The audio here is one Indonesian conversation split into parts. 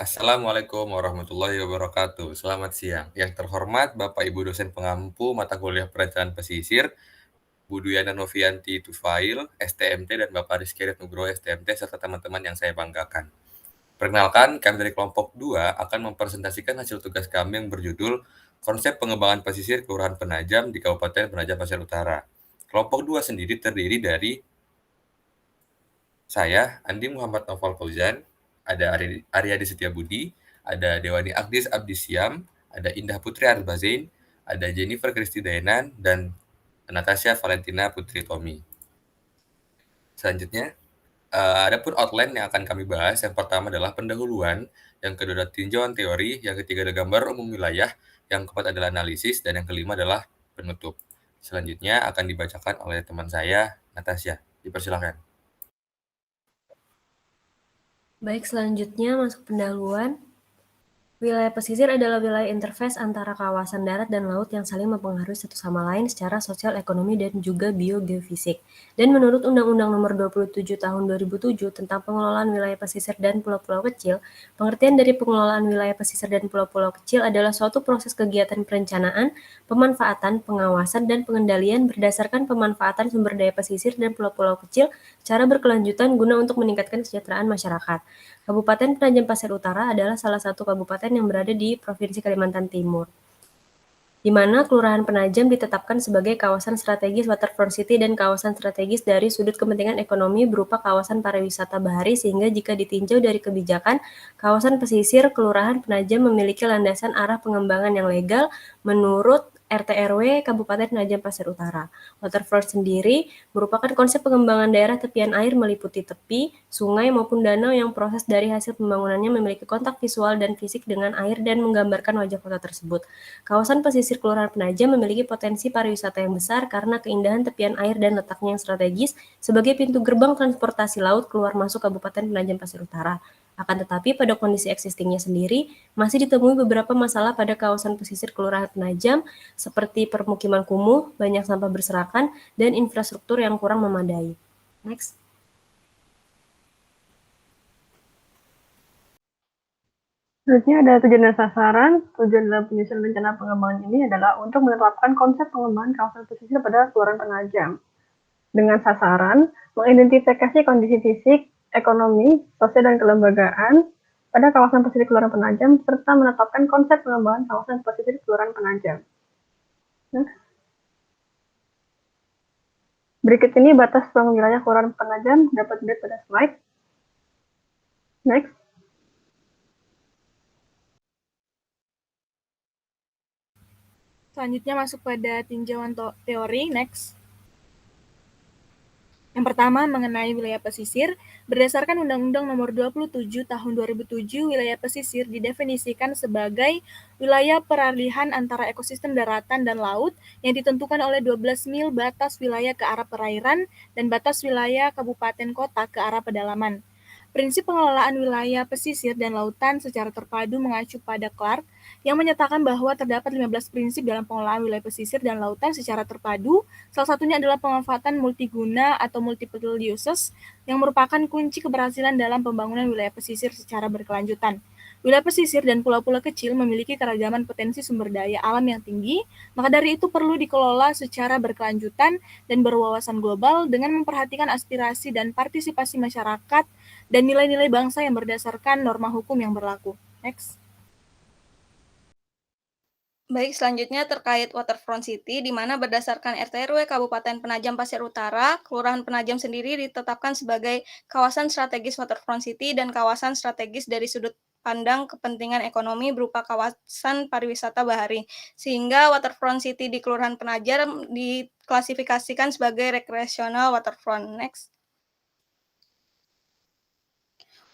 Assalamualaikum warahmatullahi wabarakatuh. Selamat siang. Yang terhormat Bapak Ibu dosen pengampu mata kuliah Perencanaan Pesisir, Bu Duyana Novianti Tufail, STMT, dan Bapak Rizky Nugroho STMT, serta teman-teman yang saya banggakan. Perkenalkan, kami dari kelompok 2 akan mempresentasikan hasil tugas kami yang berjudul Konsep Pengembangan Pesisir Kelurahan Penajam di Kabupaten Penajam Pasir Utara. Kelompok 2 sendiri terdiri dari saya, Andi Muhammad Noval Fauzan, ada Aryadi Setiabudi, ada Dewani Agdis Abdisiam, ada Indah Putri Arbazain, ada Jennifer Kristi Dayanan, dan Natasha Valentina Putri Tommy. Selanjutnya, adapun outline yang akan kami bahas, yang pertama adalah pendahuluan, yang kedua adalah tinjauan teori, yang ketiga adalah gambar umum wilayah, yang keempat adalah analisis, dan yang kelima adalah penutup. Selanjutnya akan dibacakan oleh teman saya, Natasha. Dipersilakan. Baik, selanjutnya masuk pendahuluan. Wilayah pesisir adalah wilayah interface antara kawasan darat dan laut yang saling mempengaruhi satu sama lain secara sosial, ekonomi, dan juga biogeofisik. Dan menurut Undang-Undang Nomor 27 Tahun 2007 tentang pengelolaan wilayah pesisir dan pulau-pulau kecil, pengertian dari pengelolaan wilayah pesisir dan pulau-pulau kecil adalah suatu proses kegiatan perencanaan, pemanfaatan, pengawasan, dan pengendalian berdasarkan pemanfaatan sumber daya pesisir dan pulau-pulau kecil secara berkelanjutan guna untuk meningkatkan kesejahteraan masyarakat. Kabupaten Penajam Pasir Utara adalah salah satu kabupaten yang berada di Provinsi Kalimantan Timur, di mana Kelurahan Penajam ditetapkan sebagai kawasan strategis waterfront city dan kawasan strategis dari sudut kepentingan ekonomi berupa kawasan pariwisata bahari, sehingga jika ditinjau dari kebijakan, kawasan pesisir Kelurahan Penajam memiliki landasan arah pengembangan yang legal menurut RT/RW Kabupaten Penajam Pasir Utara. Waterfront sendiri merupakan konsep pengembangan daerah tepian air meliputi tepi, sungai, maupun danau yang proses dari hasil pembangunannya memiliki kontak visual dan fisik dengan air dan menggambarkan wajah kota tersebut. Kawasan pesisir Kelurahan Penajam memiliki potensi pariwisata yang besar karena keindahan tepian air dan letaknya yang strategis sebagai pintu gerbang transportasi laut keluar masuk Kabupaten Penajam Pasir Utara. Akan tetapi pada kondisi existingnya sendiri, masih ditemui beberapa masalah pada kawasan pesisir Kelurahan Penajam, seperti permukiman kumuh, banyak sampah berserakan, dan infrastruktur yang kurang memadai. Next. Selanjutnya ada tujuan dan sasaran. Tujuan dalam penyusunan rencana pengembangan ini adalah untuk menerapkan konsep pengembangan kawasan pesisir pada Kelurahan Penajam. Dengan sasaran, mengidentifikasi kondisi fisik, ekonomi, sosial, dan kelembagaan pada kawasan pesisir Kelurahan Penajam, serta menetapkan konsep pengembangan kawasan pesisir Kelurahan Penajam. Berikut ini batas ruang wilayah Kelurahan Penajam, dapat dilihat pada slide. Next. Selanjutnya masuk pada tinjauan teori, next. Yang pertama, mengenai wilayah pesisir, berdasarkan Undang-Undang Nomor 27 Tahun 2007, wilayah pesisir didefinisikan sebagai wilayah peralihan antara ekosistem daratan dan laut yang ditentukan oleh 12 mil batas wilayah ke arah perairan dan batas wilayah kabupaten kota ke arah pedalaman. Prinsip pengelolaan wilayah pesisir dan lautan secara terpadu mengacu pada Clark yang menyatakan bahwa terdapat 15 prinsip dalam pengelolaan wilayah pesisir dan lautan secara terpadu. Salah satunya adalah pemanfaatan multiguna atau multiple uses yang merupakan kunci keberhasilan dalam pembangunan wilayah pesisir secara berkelanjutan. Wilayah pesisir dan pulau-pulau kecil memiliki keragaman potensi sumber daya alam yang tinggi, maka dari itu perlu dikelola secara berkelanjutan dan berwawasan global dengan memperhatikan aspirasi dan partisipasi masyarakat dan nilai-nilai bangsa yang berdasarkan norma hukum yang berlaku. Next. Baik, selanjutnya terkait Waterfront City, di mana berdasarkan RT/RW Kabupaten Penajam Pasir Utara, Kelurahan Penajam sendiri ditetapkan sebagai kawasan strategis Waterfront City dan kawasan strategis dari sudut pandang kepentingan ekonomi berupa kawasan pariwisata bahari. Sehingga Waterfront City di Kelurahan Penajam diklasifikasikan sebagai recreational waterfront. Next.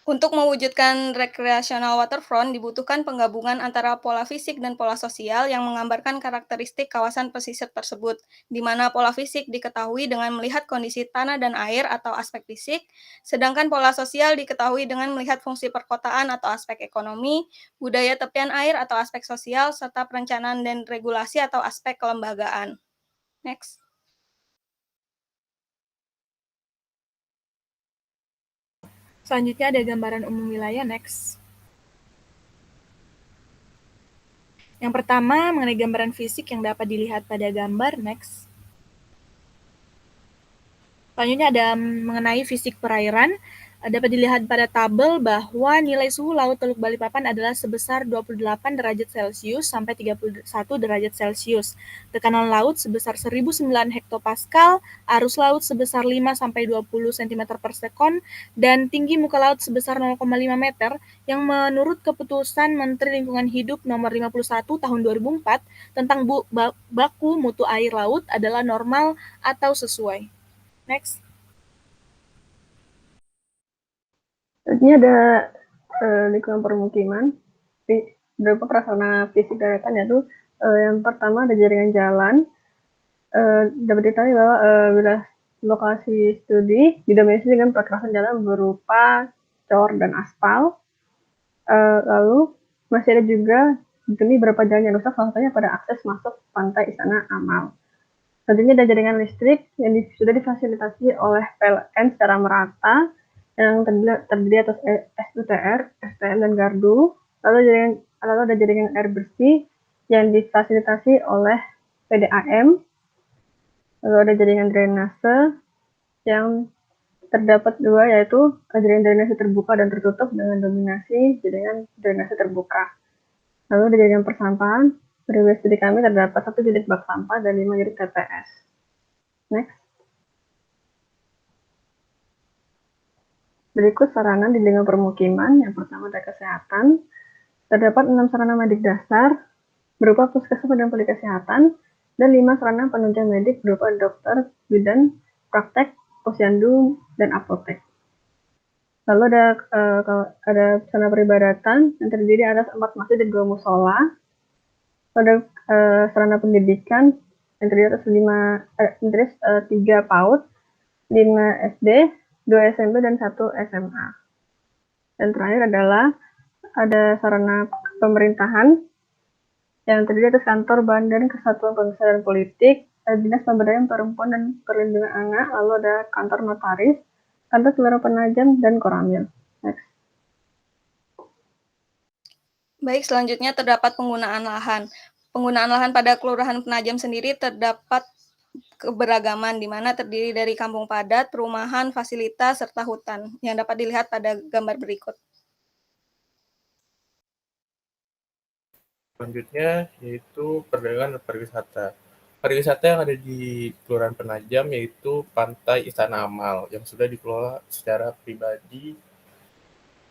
Untuk mewujudkan recreational waterfront dibutuhkan penggabungan antara pola fisik dan pola sosial yang menggambarkan karakteristik kawasan pesisir tersebut, di mana pola fisik diketahui dengan melihat kondisi tanah dan air atau aspek fisik, sedangkan pola sosial diketahui dengan melihat fungsi perkotaan atau aspek ekonomi, budaya tepian air atau aspek sosial, serta perencanaan dan regulasi atau aspek kelembagaan. Next. Selanjutnya ada gambaran umum wilayah, next. Yang pertama, mengenai gambaran fisik yang dapat dilihat pada gambar. Next. Selanjutnya ada mengenai fisik perairan. Dapat dilihat pada tabel bahwa nilai suhu laut Teluk Balikpapan adalah sebesar 28 derajat Celcius sampai 31 derajat Celcius. Tekanan laut sebesar 1009 hektopascal, arus laut sebesar 5 sampai 20 cm per sekon, dan tinggi muka laut sebesar 0,5 meter yang menurut keputusan Menteri Lingkungan Hidup nomor 51 tahun 2004 tentang baku mutu air laut adalah normal atau sesuai. Next. Selanjutnya ada lingkungan permukiman, beberapa prasarana fisik daratan, yaitu yang pertama ada jaringan jalan. Dapat diketahui bahwa wilayah lokasi studi didominasi dengan perkerasan jalan berupa cor dan aspal. Lalu masih ada juga demi beberapa jalan yang rusak, salah satunya pada akses masuk pantai Istana Amal. Selanjutnya ada jaringan listrik yang sudah difasilitasi oleh PLN secara merata, yang terdiri atas SUTR, STM, dan Gardu. Lalu ada jaringan air bersih yang difasilitasi oleh PDAM. Lalu ada jaringan drainase yang terdapat dua, yaitu jaringan drainase terbuka dan tertutup dengan dominasi jaringan drainase terbuka. Lalu ada jaringan persampahan. Pada wilayah studi kami terdapat 1 unit bak sampah dan 5 unit TPS. Next. Berikut sarana di lingkungan permukiman. Yang pertama ada kesehatan. Terdapat 6 sarana medik dasar berupa puskesmas dan polikesehatan, dan 5 sarana penunjang medik berupa dokter, bidan, praktek, posyandu, dan apotek. Lalu ada sarana peribadatan yang terdiri atas 4 masjid dan 2 musola. Ada sarana pendidikan yang terdiri atas 3 PAUD, 5 SD, 2 SMP, dan 1 SMA. Dan terakhir adalah ada sarana pemerintahan yang terdiri atas kantor Badan Kesatuan Bangsa dan Politik, Dinas Pemberdayaan Perempuan dan Perlindungan Anak, lalu ada kantor notaris, kantor Kelurahan Penajam, dan Koramil. Next. Baik, selanjutnya terdapat penggunaan lahan. Penggunaan lahan pada Kelurahan Penajam sendiri terdapat keberagaman, di mana terdiri dari kampung padat, perumahan, fasilitas, serta hutan, yang dapat dilihat pada gambar berikut. Selanjutnya yaitu perdagangan dan pariwisata. Pariwisata yang ada di Kelurahan Penajam yaitu Pantai Istana Amal yang sudah dikelola secara pribadi.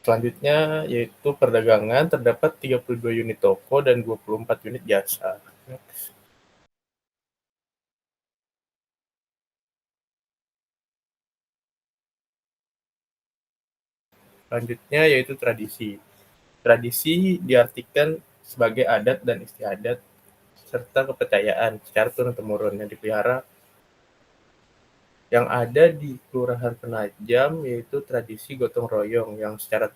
Selanjutnya yaitu perdagangan, terdapat 32 unit toko dan 24 unit jasa. Next. Selanjutnya yaitu tradisi. Tradisi diartikan sebagai adat dan istiadat serta kepercayaan secara turun-temurun yang dipelihara yang ada di Kelurahan Penajam, yaitu tradisi gotong royong yang secara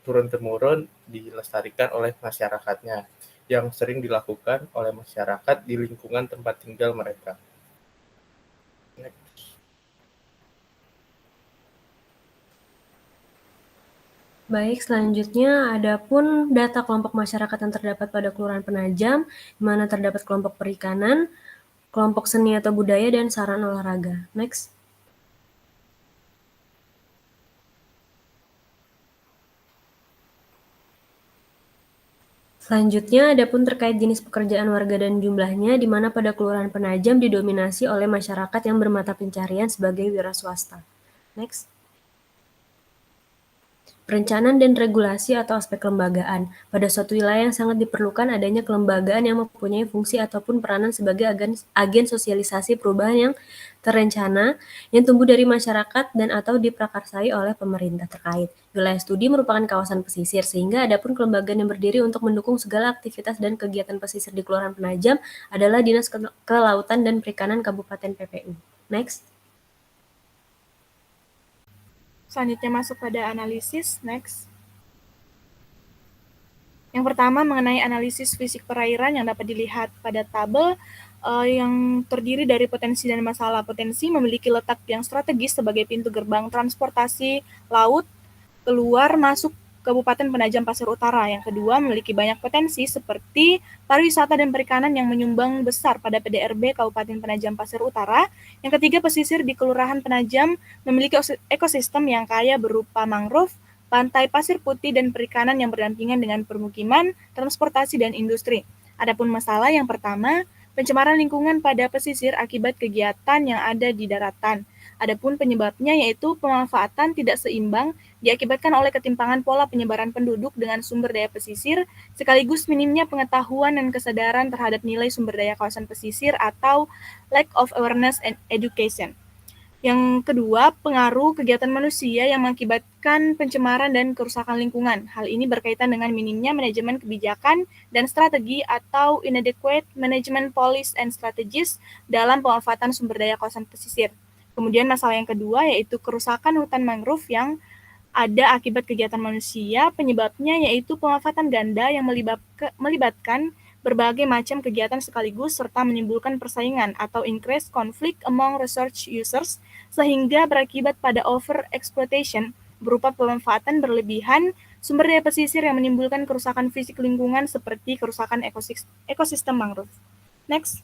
turun-temurun dilestarikan oleh masyarakatnya, yang sering dilakukan oleh masyarakat di lingkungan tempat tinggal mereka. Next. Baik, selanjutnya ada pun data kelompok masyarakat yang terdapat pada Kelurahan Penajam, di mana terdapat kelompok perikanan, kelompok seni atau budaya, dan sarana olahraga. Next. Selanjutnya, ada pun terkait jenis pekerjaan warga dan jumlahnya, di mana pada Kelurahan Penajam didominasi oleh masyarakat yang bermata pencarian sebagai wira swasta. Next. Perencanaan dan regulasi atau aspek kelembagaan. Pada suatu wilayah yang sangat diperlukan adanya kelembagaan yang mempunyai fungsi ataupun peranan sebagai agen sosialisasi perubahan yang terencana, yang tumbuh dari masyarakat dan atau diprakarsai oleh pemerintah terkait. Wilayah studi merupakan kawasan pesisir, sehingga ada pun kelembagaan yang berdiri untuk mendukung segala aktivitas dan kegiatan pesisir di Kelurahan Penajam adalah Dinas Kelautan dan Perikanan Kabupaten PPU. Next. Selanjutnya masuk pada analisis. Next. Yang pertama mengenai analisis fisik perairan yang dapat dilihat pada tabel yang terdiri dari potensi dan masalah. Potensi memiliki letak yang strategis sebagai pintu gerbang transportasi laut keluar masuk ke Kabupaten Penajam Pasir Utara. Yang kedua, memiliki banyak potensi seperti pariwisata dan perikanan yang menyumbang besar pada PDRB Kabupaten Penajam Pasir Utara. Yang ketiga, pesisir di Kelurahan Penajam memiliki ekosistem yang kaya berupa mangrove, pantai pasir putih, dan perikanan yang berdampingan dengan permukiman, transportasi, dan industri. Adapun masalah yang pertama, pencemaran lingkungan pada pesisir akibat kegiatan yang ada di daratan. Adapun penyebabnya yaitu pemanfaatan tidak seimbang diakibatkan oleh ketimpangan pola penyebaran penduduk dengan sumber daya pesisir, sekaligus minimnya pengetahuan dan kesadaran terhadap nilai sumber daya kawasan pesisir atau lack of awareness and education. Yang kedua, pengaruh kegiatan manusia yang mengakibatkan pencemaran dan kerusakan lingkungan. Hal ini berkaitan dengan minimnya manajemen kebijakan dan strategi atau inadequate management policies and strategies dalam pemanfaatan sumber daya kawasan pesisir. Kemudian masalah yang kedua yaitu kerusakan hutan mangrove yang ada akibat kegiatan manusia, penyebabnya yaitu pemanfaatan ganda yang melibatkan berbagai macam kegiatan sekaligus serta menimbulkan persaingan atau increase conflict among research users sehingga berakibat pada over exploitation berupa pemanfaatan berlebihan sumber daya pesisir yang menimbulkan kerusakan fisik lingkungan seperti kerusakan ekosistem mangrove. Next.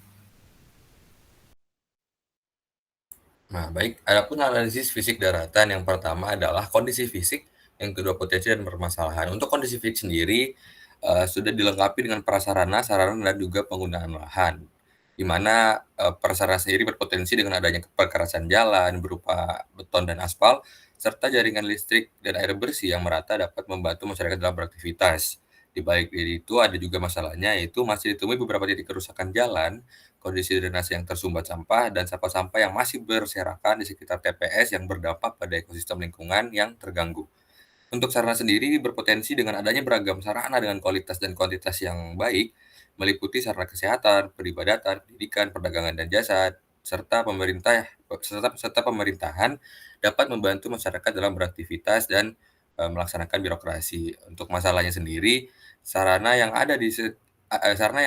Nah, baik. Adapun analisis fisik daratan, yang pertama adalah kondisi fisik, yang kedua potensi dan permasalahan. Untuk kondisi fisik sendiri, sudah dilengkapi dengan prasarana, sarana, dan juga penggunaan lahan. Di mana prasarana sendiri berpotensi dengan adanya perkerasan jalan berupa beton dan aspal, serta jaringan listrik dan air bersih yang merata dapat membantu masyarakat dalam beraktivitas. Di balik itu ada juga masalahnya, yaitu masih ditemui beberapa titik kerusakan jalan, kondisi drainase yang tersumbat sampah, dan sampah-sampah yang masih berserakan di sekitar TPS yang berdampak pada ekosistem lingkungan yang terganggu. Untuk sarana sendiri berpotensi dengan adanya beragam sarana dengan kualitas dan kuantitas yang baik, meliputi sarana kesehatan, peribadatan, pendidikan, perdagangan dan jasa, serta pemerintahan dapat membantu masyarakat dalam beraktivitas dan melaksanakan birokrasi. Untuk masalahnya sendiri, sarana yang ada di sarana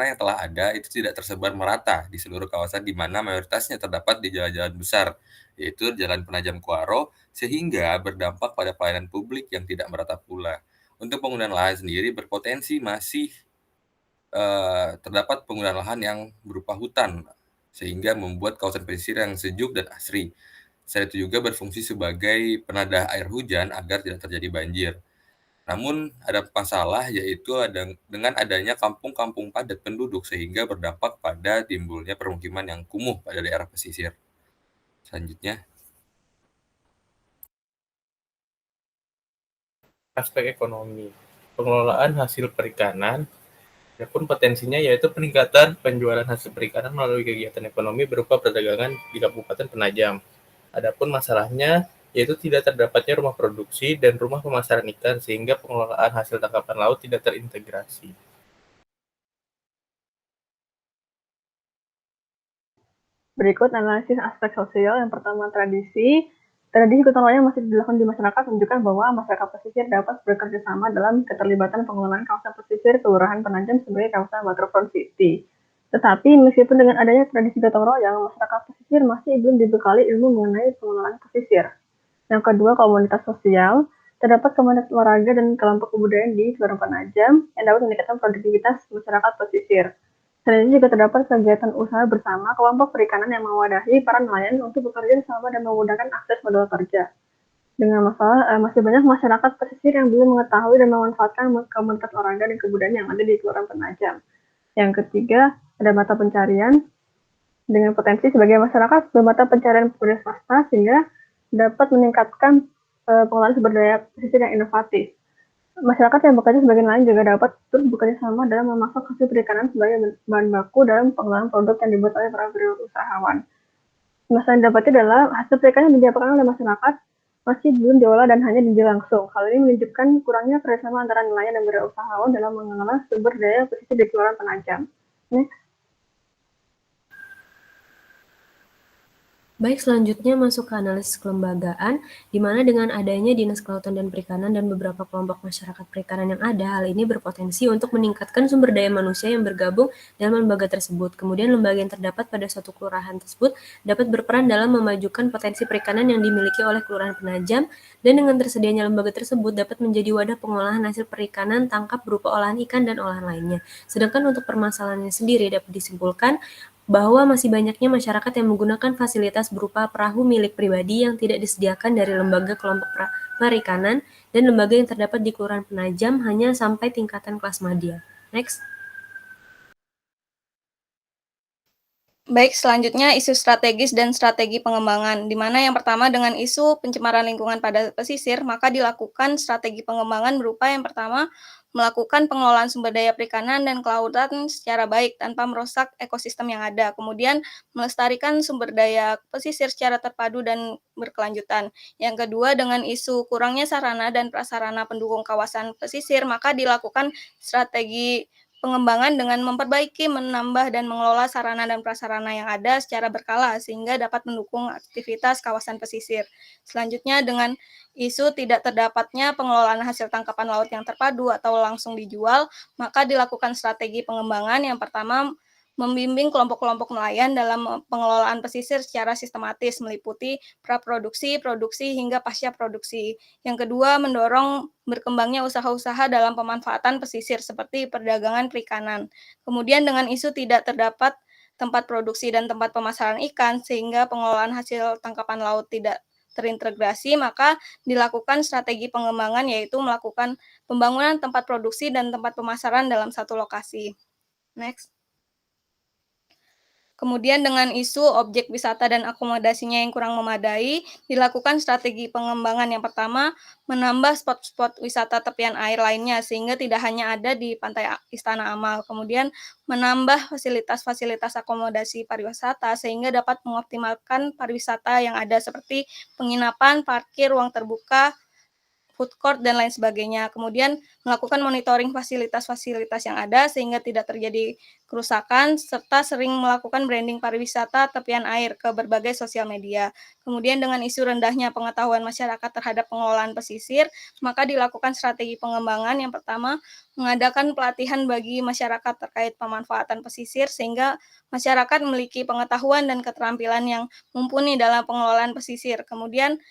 yang telah ada itu tidak tersebar merata di seluruh kawasan di mana mayoritasnya terdapat di jalan-jalan besar, yaitu Jalan Penajam Kuaro, sehingga berdampak pada pelayanan publik yang tidak merata pula. Untuk penggunaan lahan sendiri berpotensi masih terdapat penggunaan lahan yang berupa hutan, sehingga membuat kawasan pesisir yang sejuk dan asri. Selain itu juga berfungsi sebagai penadah air hujan agar tidak terjadi banjir. Namun ada masalah yaitu dengan adanya kampung-kampung padat penduduk sehingga berdampak pada timbulnya permukiman yang kumuh pada daerah pesisir. Selanjutnya, Aspek ekonomi, pengelolaan hasil perikanan, adapun potensinya yaitu peningkatan penjualan hasil perikanan melalui kegiatan ekonomi berupa perdagangan di Kabupaten Penajam. Adapun masalahnya yaitu tidak terdapatnya rumah produksi dan rumah pemasaran ikan sehingga pengelolaan hasil tangkapan laut tidak terintegrasi. Berikut analisis aspek sosial. Yang pertama, tradisi. Tradisi gotong royong masih dilakukan di masyarakat menunjukkan bahwa masyarakat pesisir dapat bekerja sama dalam keterlibatan pengelolaan kawasan pesisir Kelurahan Penajam sebagai kawasan waterfront city. Tetapi meskipun dengan adanya tradisi gotong royong, masyarakat pesisir masih belum dibekali ilmu mengenai pengelolaan pesisir. Yang kedua, komunitas sosial. Terdapat komunitas olahraga dan kelompok kebudayaan di Kelurahan Penajam yang dapat meningkatkan produktivitas masyarakat pesisir. Selain itu juga terdapat kegiatan usaha bersama kelompok perikanan yang mewadahi para nelayan untuk bekerja sama dan memudahkan akses modal kerja. Dengan masalah, masih banyak masyarakat pesisir yang belum mengetahui dan memanfaatkan komunitas olahraga dan kebudayaan yang ada di Kelurahan Penajam. Yang ketiga, ada mata pencarian dengan potensi sebagai masyarakat bermata pencarian pekerja swasta sehingga dapat meningkatkan pengelolaan sumber daya pesisir yang inovatif. Masyarakat yang bekerja sebagai nelayan juga dapat turut bekerja sama dalam memasak hasil perikanan sebagai bahan baku dalam pengelolaan produk yang dibuat oleh para wirausahawan. Masalah yang didapati adalah hasil perikanan yang didapatkan oleh masyarakat masih belum diolah dan hanya dijual langsung. Hal ini menunjukkan kurangnya kerjasama antara nelayan dan wirausahawan dalam mengelola sumber daya pesisir di Kelurahan Penajam. Next. Baik, selanjutnya masuk ke analisis kelembagaan, di mana dengan adanya Dinas Kelautan dan Perikanan dan beberapa kelompok masyarakat perikanan yang ada, hal ini berpotensi untuk meningkatkan sumber daya manusia yang bergabung dalam lembaga tersebut. Kemudian lembaga yang terdapat pada suatu kelurahan tersebut dapat berperan dalam memajukan potensi perikanan yang dimiliki oleh Kelurahan Penajam, dan dengan tersedianya lembaga tersebut dapat menjadi wadah pengolahan hasil perikanan tangkap berupa olahan ikan dan olahan lainnya. Sedangkan untuk permasalahannya sendiri dapat disimpulkan bahwa masih banyaknya masyarakat yang menggunakan fasilitas berupa perahu milik pribadi yang tidak disediakan dari lembaga kelompok perikanan dan lembaga yang terdapat di Kelurahan Penajam hanya sampai tingkatan kelas madya. Next. Baik, selanjutnya isu strategis dan strategi pengembangan, di mana yang pertama dengan isu pencemaran lingkungan pada pesisir, maka dilakukan strategi pengembangan berupa yang pertama, melakukan pengelolaan sumber daya perikanan dan kelautan secara baik tanpa merusak ekosistem yang ada. Kemudian, melestarikan sumber daya pesisir secara terpadu dan berkelanjutan. Yang kedua, dengan isu kurangnya sarana dan prasarana pendukung kawasan pesisir, maka dilakukan strategi pengembangan dengan memperbaiki, menambah, dan mengelola sarana dan prasarana yang ada secara berkala sehingga dapat mendukung aktivitas kawasan pesisir. Selanjutnya dengan isu tidak terdapatnya pengelolaan hasil tangkapan laut yang terpadu atau langsung dijual, maka dilakukan strategi pengembangan yang pertama membimbing kelompok-kelompok nelayan dalam pengelolaan pesisir secara sistematis meliputi praproduksi, produksi, hingga pasca produksi. Yang kedua, mendorong berkembangnya usaha-usaha dalam pemanfaatan pesisir seperti perdagangan perikanan. Kemudian dengan isu tidak terdapat tempat produksi dan tempat pemasaran ikan sehingga pengelolaan hasil tangkapan laut tidak terintegrasi, maka dilakukan strategi pengembangan yaitu melakukan pembangunan tempat produksi dan tempat pemasaran dalam satu lokasi. Next. Kemudian dengan isu objek wisata dan akomodasinya yang kurang memadai, dilakukan strategi pengembangan yang pertama, menambah spot-spot wisata tepian air lainnya sehingga tidak hanya ada di Pantai Istana Amal. Kemudian menambah fasilitas-fasilitas akomodasi pariwisata sehingga dapat mengoptimalkan pariwisata yang ada seperti penginapan, parkir, ruang terbuka, food court, dan lain sebagainya. Kemudian melakukan monitoring fasilitas-fasilitas yang ada sehingga tidak terjadi kerusakan, serta sering melakukan branding pariwisata tepian air ke berbagai sosial media. Kemudian dengan isu rendahnya pengetahuan masyarakat terhadap pengelolaan pesisir, maka dilakukan strategi pengembangan yang pertama, mengadakan pelatihan bagi masyarakat terkait pemanfaatan pesisir sehingga masyarakat memiliki pengetahuan dan keterampilan yang mumpuni dalam pengelolaan pesisir. Kemudian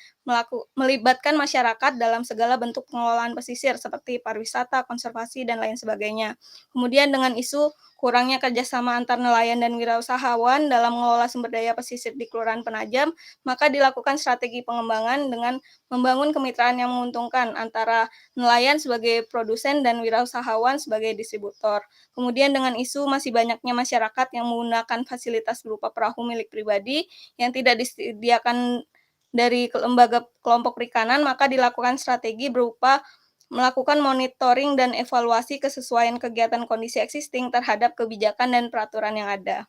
melibatkan masyarakat dalam segala bentuk pengelolaan pesisir seperti pariwisata, konservasi, dan lain sebagainya. Kemudian dengan isu kurangnya kerjasama antar nelayan dan wirausahawan dalam mengelola sumber daya pesisir di Kelurahan Penajam, maka dilakukan strategi pengembangan dengan membangun kemitraan yang menguntungkan antara nelayan sebagai produsen dan wirausahawan sebagai distributor. Kemudian dengan isu masih banyaknya masyarakat yang menggunakan fasilitas berupa perahu milik pribadi yang tidak disediakan dari lembaga kelompok perikanan, maka dilakukan strategi berupa melakukan monitoring dan evaluasi kesesuaian kegiatan kondisi existing terhadap kebijakan dan peraturan yang ada.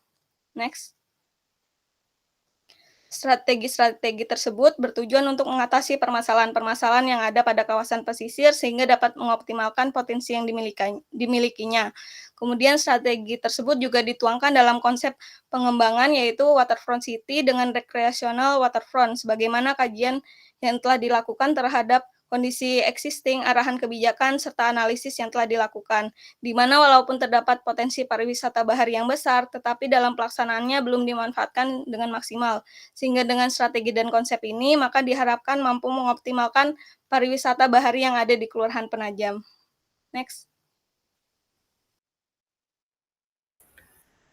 Next. Strategi-strategi tersebut bertujuan untuk mengatasi permasalahan-permasalahan yang ada pada kawasan pesisir sehingga dapat mengoptimalkan potensi yang dimilikinya. Kemudian strategi tersebut juga dituangkan dalam konsep pengembangan yaitu waterfront city dengan recreational waterfront sebagaimana kajian yang telah dilakukan terhadap kondisi existing, arahan kebijakan, serta analisis yang telah dilakukan, di mana walaupun terdapat potensi pariwisata bahari yang besar, tetapi dalam pelaksanaannya belum dimanfaatkan dengan maksimal. Sehingga dengan strategi dan konsep ini, maka diharapkan mampu mengoptimalkan pariwisata bahari yang ada di Kelurahan Penajam. Next.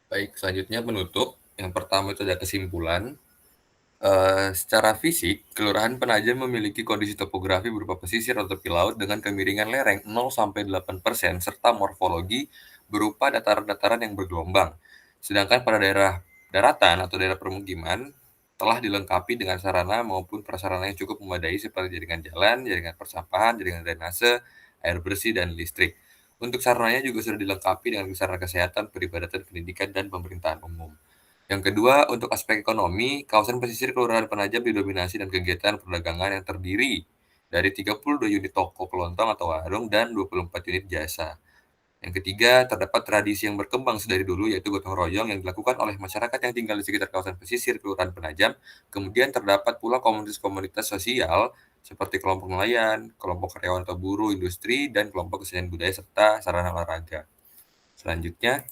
Baik, selanjutnya penutup. Yang pertama itu ada kesimpulan. Secara fisik, Kelurahan Penajam memiliki kondisi topografi berupa pesisir atau tepi laut dengan kemiringan lereng 0-8% serta morfologi berupa dataran-dataran yang bergelombang. Sedangkan pada daerah daratan atau daerah permukiman telah dilengkapi dengan sarana maupun prasarana yang cukup memadai seperti jaringan jalan, jaringan persampahan, jaringan drainase, air bersih, dan listrik. Untuk sarananya juga sudah dilengkapi dengan sarana kesehatan, peribadatan, pendidikan, dan pemerintahan umum. Yang kedua, untuk aspek ekonomi, kawasan pesisir Kelurahan Penajam didominasi dan kegiatan perdagangan yang terdiri dari 32 unit toko kelontong atau warung dan 24 unit jasa. Yang ketiga, terdapat tradisi yang berkembang sedari dulu yaitu gotong royong yang dilakukan oleh masyarakat yang tinggal di sekitar kawasan pesisir Kelurahan Penajam. Kemudian terdapat pula komunitas-komunitas sosial seperti kelompok nelayan, kelompok karyawan atau buruh industri, dan kelompok kesenian budaya serta sarana olahraga. Selanjutnya,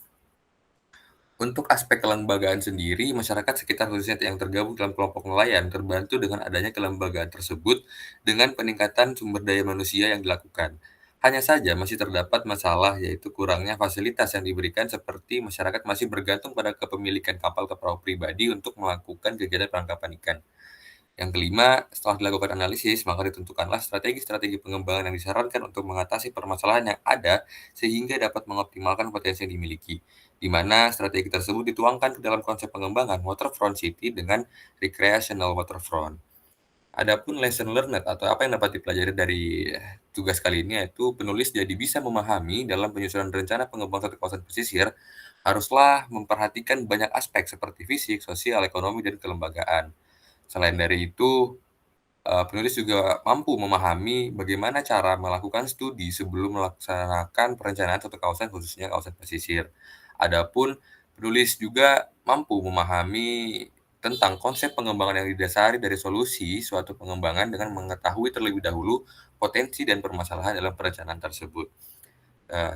untuk aspek kelembagaan sendiri, masyarakat sekitar khususnya yang tergabung dalam kelompok nelayan terbantu dengan adanya kelembagaan tersebut dengan peningkatan sumber daya manusia yang dilakukan. Hanya saja masih terdapat masalah yaitu kurangnya fasilitas yang diberikan seperti masyarakat masih bergantung pada kepemilikan kapal ke perahu pribadi untuk melakukan kegiatan penangkapan ikan. Yang kelima, setelah dilakukan analisis, maka ditentukanlah strategi-strategi pengembangan yang disarankan untuk mengatasi permasalahan yang ada sehingga dapat mengoptimalkan potensi yang dimiliki, di mana strategi tersebut dituangkan ke dalam konsep pengembangan waterfront city dengan recreational waterfront. Adapun lesson learned atau apa yang dapat dipelajari dari tugas kali ini yaitu penulis jadi bisa memahami dalam penyusunan rencana pengembangan satu kawasan pesisir haruslah memperhatikan banyak aspek seperti fisik, sosial, ekonomi, dan kelembagaan. Selain dari itu, penulis juga mampu memahami bagaimana cara melakukan studi sebelum melaksanakan perencanaan suatu kawasan, khususnya kawasan pesisir. Adapun penulis juga mampu memahami tentang konsep pengembangan yang didasari dari solusi suatu pengembangan dengan mengetahui terlebih dahulu potensi dan permasalahan dalam perencanaan tersebut.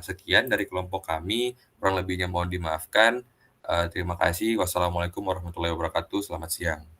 Sekian dari kelompok kami, kurang lebihnya mohon dimaafkan. Terima kasih. Wassalamualaikum warahmatullahi wabarakatuh. Selamat siang.